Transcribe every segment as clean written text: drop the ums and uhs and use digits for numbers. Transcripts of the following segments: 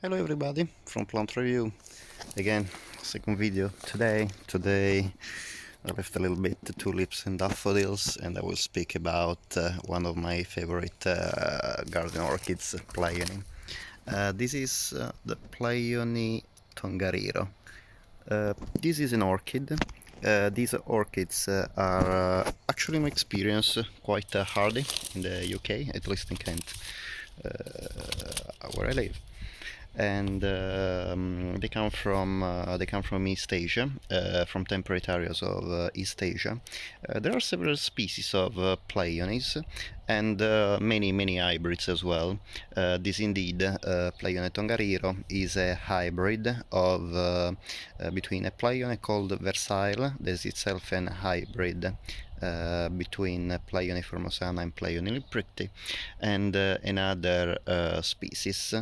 Hello everybody from Plant Review. Again, second video today. Today I left a little bit tulips and daffodils, and I will speak about one of my favorite garden orchids, Pleione. This is the Pleione Tongariro. This is an orchid. These orchids are actually, in my experience, quite hardy in the UK, at least in Kent, where I live. And they come from East Asia, from temperate areas of East Asia. There are several species of pleiones and many hybrids as well. This indeed, Pleione tongariro is a hybrid of between a pleione called Versailles, that is itself an hybrid between Pleione formosana and Pleione lipricti, and another species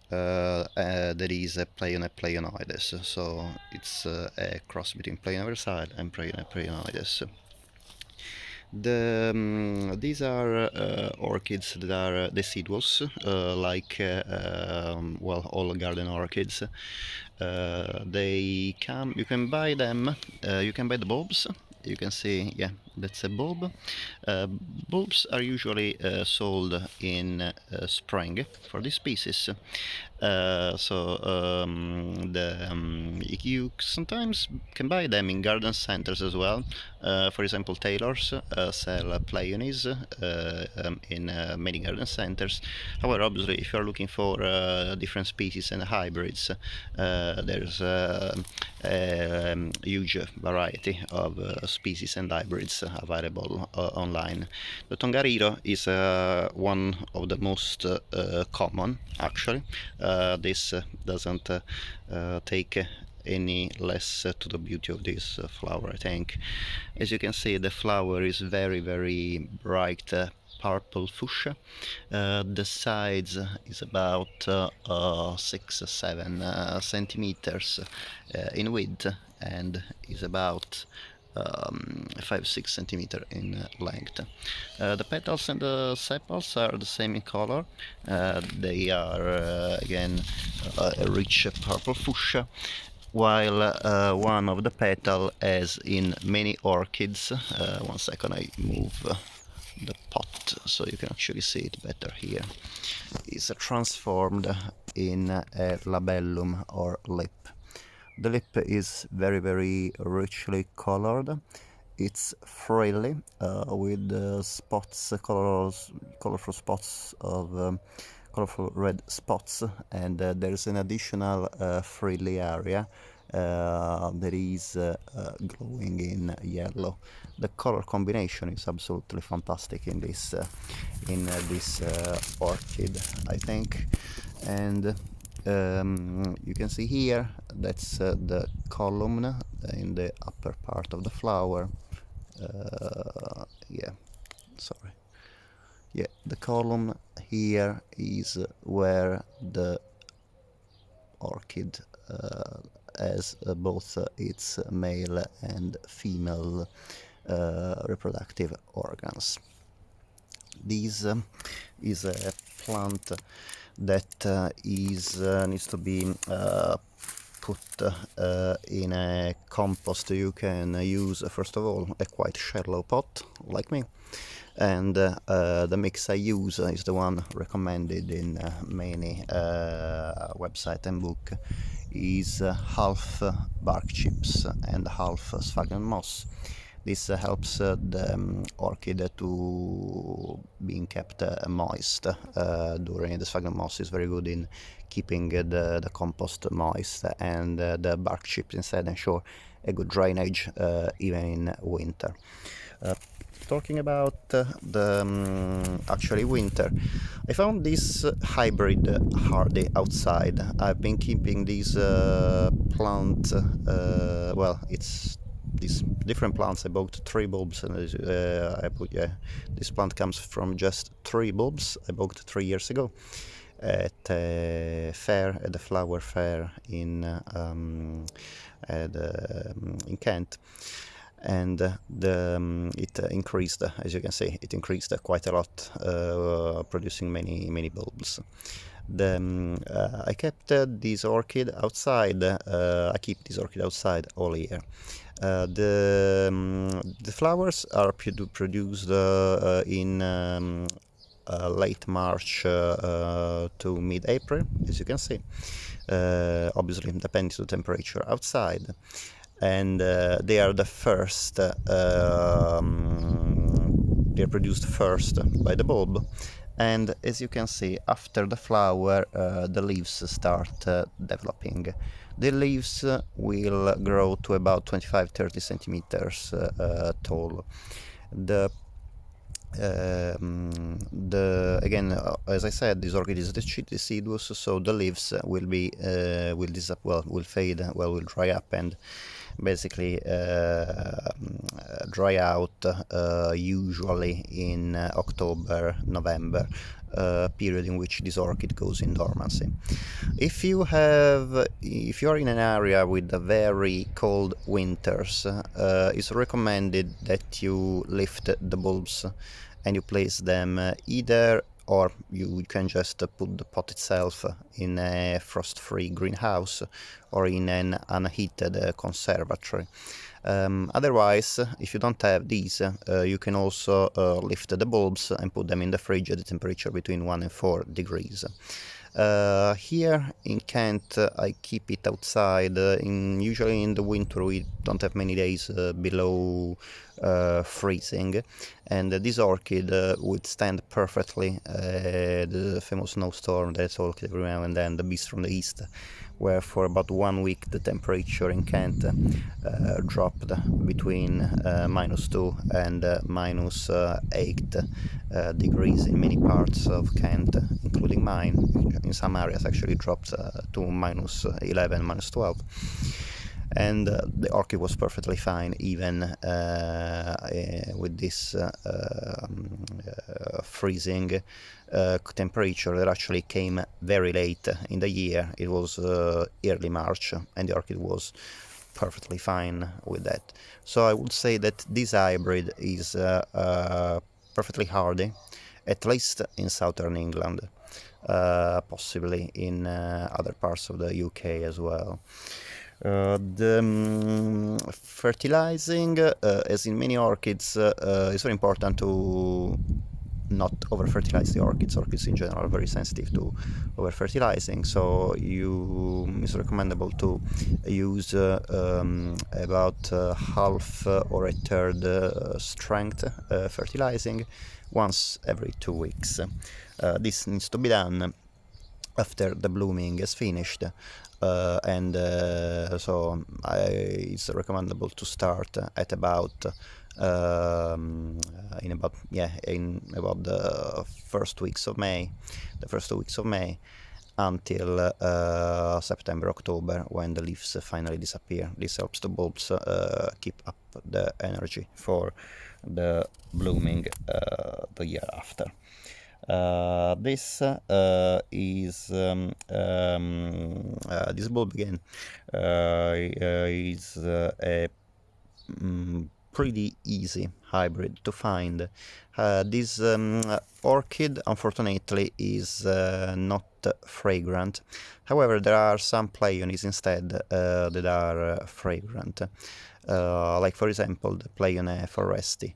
that is a Pleione pleionoides. So it's a cross between Pleione Versailles and Pleione pleionoides. These are orchids that are deciduous, like well, all garden orchids. They come. You can buy them. You can buy the bulbs. You can see, yeah, that's a bulb. Bulbs are usually sold in spring for this species. You sometimes can buy them in garden centers as well. For example, tailors sell pleiones in many garden centers. However, obviously, if you're looking for different species and hybrids, there's a huge variety of species and hybrids available online. The Tongariro is one of the most common, actually. This doesn't take any less to the beauty of this flower, I think. As you can see, the flower is very bright purple fuchsia. The size is about 6-7 centimeters in width, and is about 5-6 centimeters in length. The petals and the sepals are the same in color. They are again a rich purple fuchsia, while one of the petal, as in many orchids, one second, I move the pot so you can actually see it better here, is transformed in a labellum or lip. The lip is very richly colored. It's frilly with spots, colorful spots of colorful red spots, and there's an additional frilly area that is glowing in yellow. The color combination is absolutely fantastic in this orchid, I think. And you can see here, that's the column in the upper part of the flower. Yeah, sorry. Yeah, the column here is where the orchid has both its male and female reproductive organs. This is a plant that needs to be put in a compost. You can use, first of all, a quite shallow pot, like me, and the mix I use is the one recommended in many website and book. Is half bark chips and half sphagnum moss. This helps the orchid to being kept moist during the sphagnum moss is very good in keeping the compost moist, and the bark chips instead ensure a good drainage even in winter. Talking about the actually winter, I found this hybrid hardy outside. I've been keeping these plant, well, it's these different plants. I bought 3 bulbs, and this plant comes from just 3 bulbs. I bought 3 years ago at a fair, at the flower fair in Kent. and it increased, as you can see, it increased quite a lot, producing many bulbs. I kept this orchid outside. I keep this orchid outside all year. The flowers are produced in late March to mid-April, as you can see. Obviously, depends on the temperature outside, and they are the first. They are produced first by the bulb, and as you can see, after the flower, the leaves start developing. The leaves will grow to about 25-30 centimeters tall. Again, as I said, this orchid is deciduous, so the leaves will fade, will dry up, and basically dry out usually in October, November, period in which this orchid goes in dormancy. If you are in an area with very cold winters, it's recommended that you lift the bulbs and you place them either, or you can just put the pot itself in a frost-free greenhouse or in an unheated conservatory. Otherwise, if you don't have these, you can also lift the bulbs and put them in the fridge at a temperature between 1 and 4 degrees. Here in Kent, I keep it outside. Usually in the winter, we don't have many days below freezing, and this orchid would stand perfectly the famous snowstorm that's all every now and then, the beast from the east, where for about 1 week the temperature in Kent dropped between -2 and -8 degrees in many parts of Kent, including mine. In some areas actually dropped to -11, -12. And the orchid was perfectly fine even with this freezing temperature that actually came very late in the year. It was early March, and the orchid was perfectly fine with that. So I would say that this hybrid is perfectly hardy, at least in southern England, possibly in other parts of the UK as well. Fertilizing, as in many orchids, is very important to not over-fertilize the orchids. Orchids in general are very sensitive to over-fertilizing, so it's recommendable to use about half or a third strength fertilizing once every 2 weeks. This needs to be done after the blooming is finished, and so it's recommendable to start at about in about the first weeks of May, the first 2 weeks of May, until September, October, when the leaves finally disappear. This helps the bulbs keep up the energy for the blooming the year after. This is this bulb again is a pretty easy hybrid to find. This orchid, unfortunately, is not fragrant. However, there are some pleiones instead that are fragrant. Like for example the Pleione foresti.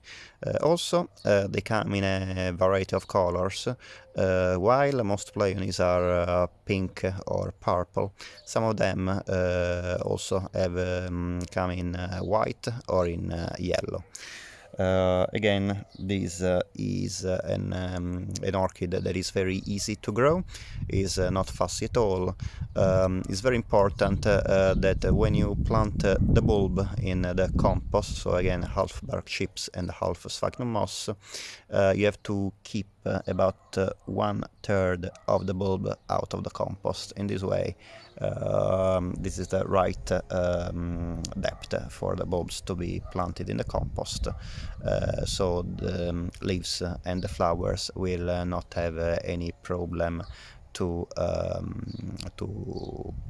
Also, they come in a variety of colors. While most pleiones are pink or purple, some of them also have come in white or in yellow. Again, this is an orchid that is very easy to grow, is not fussy at all. It's very important that when you plant the bulb in the compost, so again half bark chips and half sphagnum moss, you have to keep about 1/3 of the bulb out of the compost. In this way, this is the right depth for the bulbs to be planted in the compost, so the leaves and the flowers will not have any problem to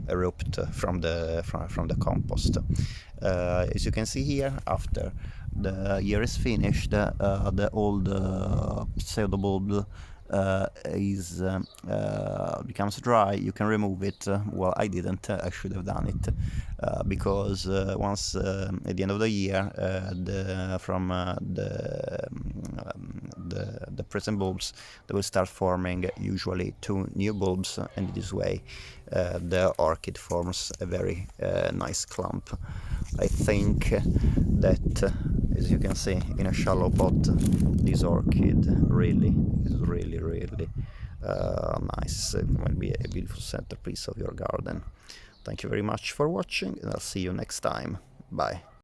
erupt from the compost. As you can see here, after the year is finished, the old pseudo bulb becomes dry. You can remove it. Well, I didn't. I should have done it because once at the end of the year, the present bulbs, they will start forming usually two new bulbs, and this way the orchid forms a very nice clump. I think that, as you can see, in a shallow pot, this orchid really is really nice. It will be a beautiful centerpiece of your garden. Thank you very much for watching, and I'll see you next time. Bye.